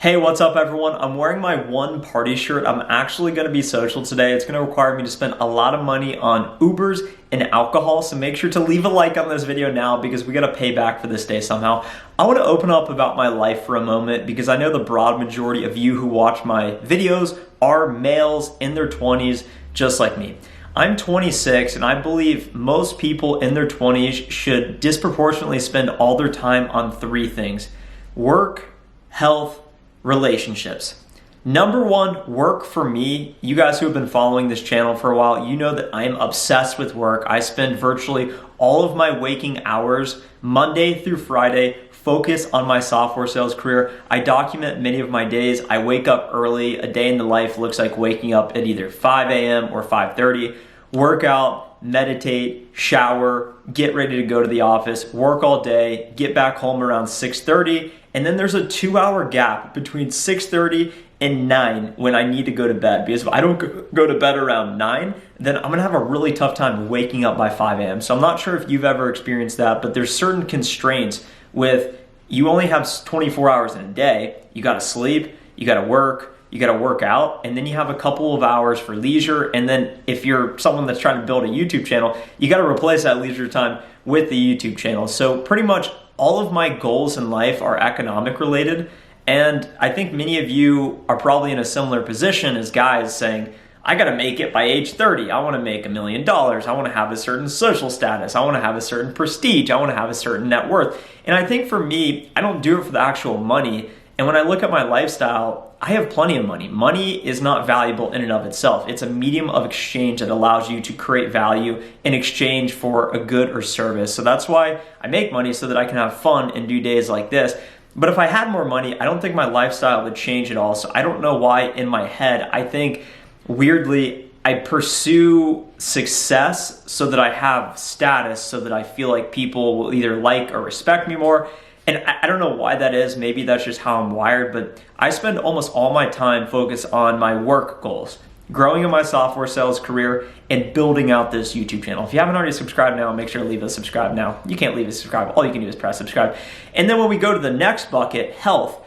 Hey, what's up everyone? I'm wearing my one party shirt. I'm actually going to be social today. It's going to require me to spend a lot of money on Ubers and alcohol, so make sure to leave a like on this video now because we got to pay back for this day somehow. I want to open up about my life for a moment because I know the broad majority of you who watch my videos are males in their 20s just like me. I'm 26 and I believe most people in their 20s should disproportionately spend all their time on three things: work, health, relationships. Number one, work for me. You guys who have been following this channel for a while, you know that I'm obsessed with work. I spend virtually all of my waking hours, Monday through Friday, focus on my software sales career. I document many of my days. I wake up early. A day in the life looks like waking up at either 5 a.m. or 5:30, work out, meditate, shower, get ready to go to the office, work all day, get back home around 6:30, and then there's a 2-hour gap between 6:30 and 9 when I need to go to bed. Because if I don't go to bed around 9, then I'm gonna have a really tough time waking up by 5 a.m. So I'm not sure if you've ever experienced that, but there's certain constraints with you only have 24 hours in a day. You gotta sleep, you gotta work, you gotta work out, and then you have a couple of hours for leisure. And then if you're someone that's trying to build a YouTube channel, you gotta replace that leisure time with the YouTube channel. So pretty much all of my goals in life are economic related. And I think many of you are probably in a similar position as guys saying, I gotta make it by age 30. I wanna make $1 million. I wanna have a certain social status. I wanna have a certain prestige. I wanna have a certain net worth. And I think for me, I don't do it for the actual money. And when I look at my lifestyle, I have plenty of money. Money is not valuable in and of itself. It's a medium of exchange that allows you to create value in exchange for a good or service. So that's why I make money, so that I can have fun and do days like this. But if I had more money, I don't think my lifestyle would change at all. So I don't know why in my head, I think weirdly, I pursue success so that I have status, so that I feel like people will either like or respect me more. And I don't know why that is. Maybe that's just how I'm wired, but I spend almost all my time focused on my work goals, growing in my software sales career, and building out this YouTube channel. If you haven't already subscribed now, make sure to leave a subscribe now. You can't leave a subscribe. All you can do is press subscribe. And then when we go to the next bucket, health.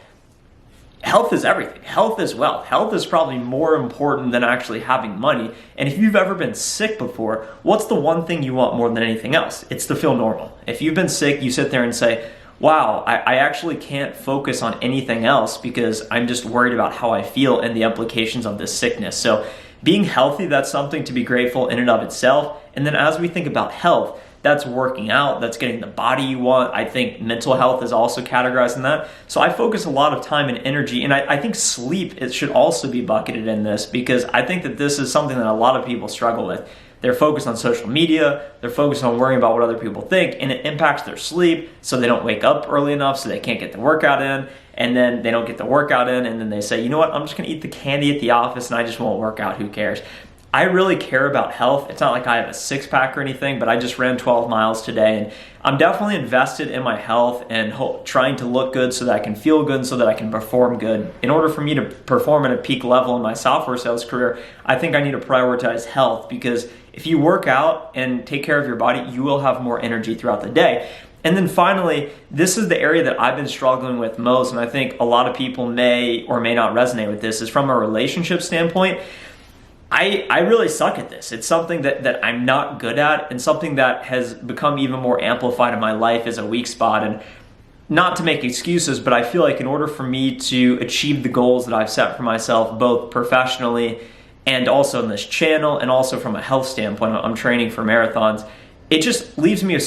Health is everything. Health is wealth. Health is probably more important than actually having money. And if you've ever been sick before, what's the one thing you want more than anything else? It's to feel normal. If you've been sick, you sit there and say, wow, I actually can't focus on anything else because I'm just worried about how I feel and the implications of this sickness. So being healthy, that's something to be grateful in and of itself. And then as we think about health, that's working out, that's getting the body you want. I think mental health is also categorized in that. So I focus a lot of time and energy, and I think sleep, it should also be bucketed in this, because I think that this is something that a lot of people struggle with. They're focused on social media, they're focused on worrying about what other people think, and it impacts their sleep, so they don't wake up early enough, so they can't get the workout in, and then they don't get the workout in, and then they say, you know what, I'm just gonna eat the candy at the office and I just won't work out, who cares? I really care about health. It's not like I have a six-pack or anything, but I just ran 12 miles today, and I'm definitely invested in my health and trying to look good so that I can feel good and so that I can perform good. In order for me to perform at a peak level in my software sales career, I think I need to prioritize health, because if you work out and take care of your body, you will have more energy throughout the day. And then finally, this is the area that I've been struggling with most, and I think a lot of people may or may not resonate with this, is from a relationship standpoint. I really suck at this. It's something that I'm not good at, and something that has become even more amplified in my life as a weak spot. And not to make excuses, but I feel like in order for me to achieve the goals that I've set for myself, both professionally and also in this channel, and also from a health standpoint, I'm training for marathons, it just leaves me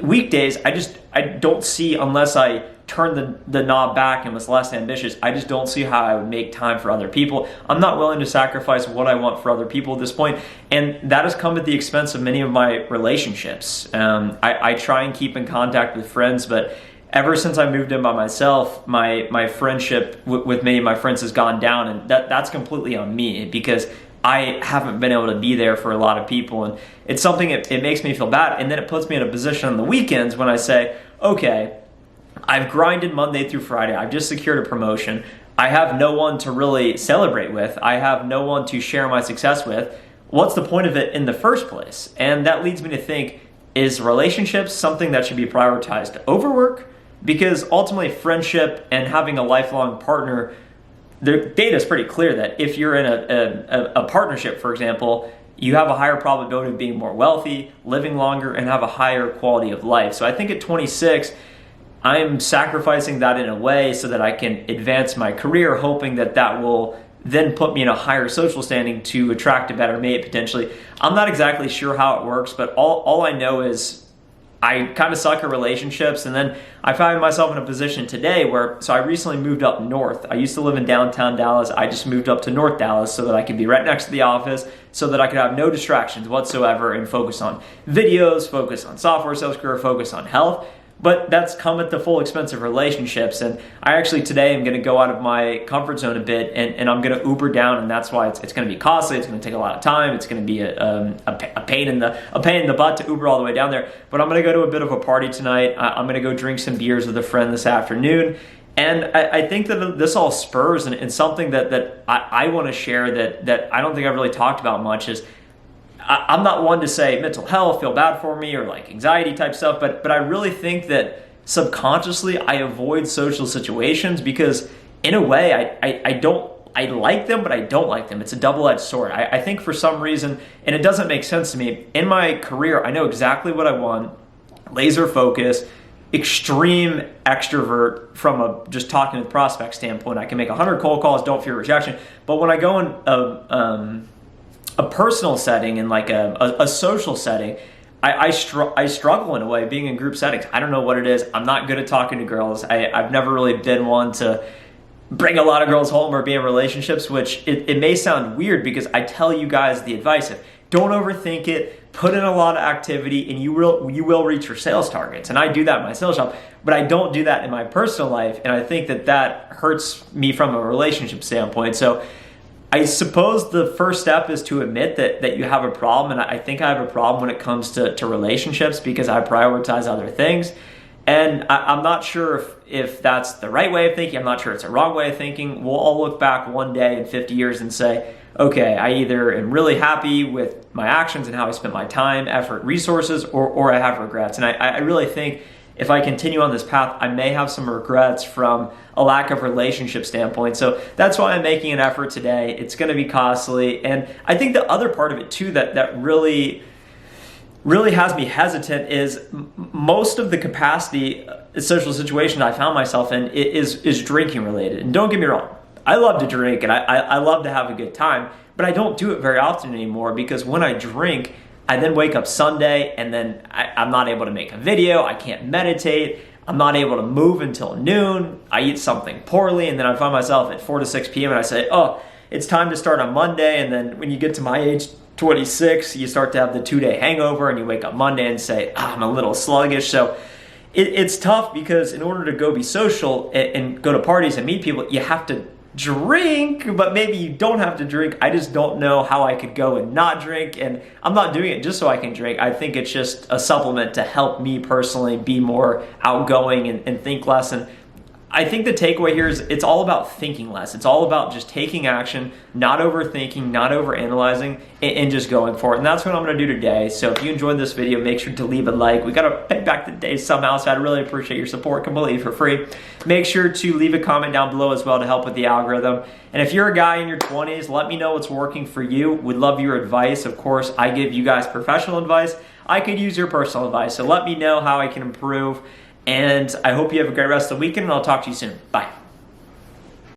weekdays, I don't see, unless I turn the knob back and was less ambitious, I just don't see how I would make time for other people. I'm not willing to sacrifice what I want for other people at this point, and that has come at the expense of many of my relationships. I try and keep in contact with friends, but ever since I moved in by myself, my friendship with many of my friends has gone down, and that's completely on me, because I haven't been able to be there for a lot of people, and it's something, it makes me feel bad. And then it puts me in a position on the weekends when I say, okay, I've grinded Monday through Friday, I've just secured a promotion, I have no one to really celebrate with, I have no one to share my success with. What's the point of it in the first place? And that leads me to think, is relationships something that should be prioritized over work? because ultimately friendship and having a lifelong partner, the data is pretty clear that if you're in a partnership, for example, you have a higher probability of being more wealthy, living longer, and have a higher quality of life. So I think at 26, I'm sacrificing that in a way so that I can advance my career, hoping that that will then put me in a higher social standing to attract a better mate potentially. I'm not exactly sure how it works, but all I know is I kind of suck at relationships, and then I find myself in a position today so I recently moved up north. I used to live in downtown Dallas. I just moved up to North Dallas so that I could be right next to the office, so that I could have no distractions whatsoever and focus on videos, focus on software sales career, focus on health. But that's come at the full expense of relationships. And I actually today am going to go out of my comfort zone a bit, and I'm going to Uber down, and that's why it's going to be costly. It's going to take a lot of time. It's going to be a pain in the butt to Uber all the way down there. But I'm going to go to a bit of a party tonight. I'm going to go drink some beers with a friend this afternoon. And I think that this all spurs and something that I want to share that I don't think I've really talked about much is, I'm not one to say mental health, feel bad for me, or like anxiety type stuff, but I really think that subconsciously I avoid social situations because in a way I like them, but I don't like them. It's a double-edged sword. I think for some reason, and it doesn't make sense to me, in my career I know exactly what I want, laser focus, extreme extrovert from a just talking with prospect standpoint. I can make 100 cold calls, don't fear rejection. But when I go in a personal setting and like a social setting, I struggle in a way being in group settings. I don't know what it is. I'm not good at talking to girls. I've never really been one to bring a lot of girls home or be in relationships, which it may sound weird because I tell you guys the advice of don't overthink it, put in a lot of activity, and you will reach your sales targets. And I do that in my sales job, but I don't do that in my personal life. And I think that hurts me from a relationship standpoint. So I suppose the first step is to admit that you have a problem, and I think I have a problem when it comes to relationships because I prioritize other things. And I'm not sure if that's the right way of thinking. I'm not sure it's a wrong way of thinking. We'll all look back one day in 50 years and say, okay, I either am really happy with my actions and how I spent my time, effort, resources, or I have regrets. And I really think if I continue on this path, I may have some regrets from a lack of relationship standpoint. So that's why I'm making an effort today. It's going to be costly. And I think the other part of it too that really has me hesitant is most of the capacity social situation I found myself in is drinking related. And don't get me wrong, I love to drink and I love to have a good time, but I don't do it very often anymore because when I drink, I then wake up Sunday and then I'm not able to make a video, I can't meditate, I'm not able to move until noon, I eat something poorly, and then I find myself at 4 to 6 p.m. and I say, oh, it's time to start on Monday, and then when you get to my age, 26, you start to have the 2-day hangover and you wake up Monday and say, I'm a little sluggish. So it's tough because in order to go be social and go to parties and meet people, you have to drink, but maybe you don't have to drink. I just don't know how I could go and not drink, and I'm not doing it just so I can drink. I think it's just a supplement to help me personally be more outgoing and think less. And I think the takeaway here is it's all about thinking less. It's all about just taking action, not overthinking, not overanalyzing, and just going for it. And that's what I'm going to do today. So if you enjoyed this video, make sure to leave a like. We got to pay back the day somehow, so I'd really appreciate your support completely for free. Make sure to leave a comment down below as well to help with the algorithm. And if you're a guy in your 20s, let me know what's working for you. Would love your advice. Of course, I give you guys professional advice. I could use your personal advice. So let me know how I can improve. And I hope you have a great rest of the weekend, and I'll talk to you soon. Bye.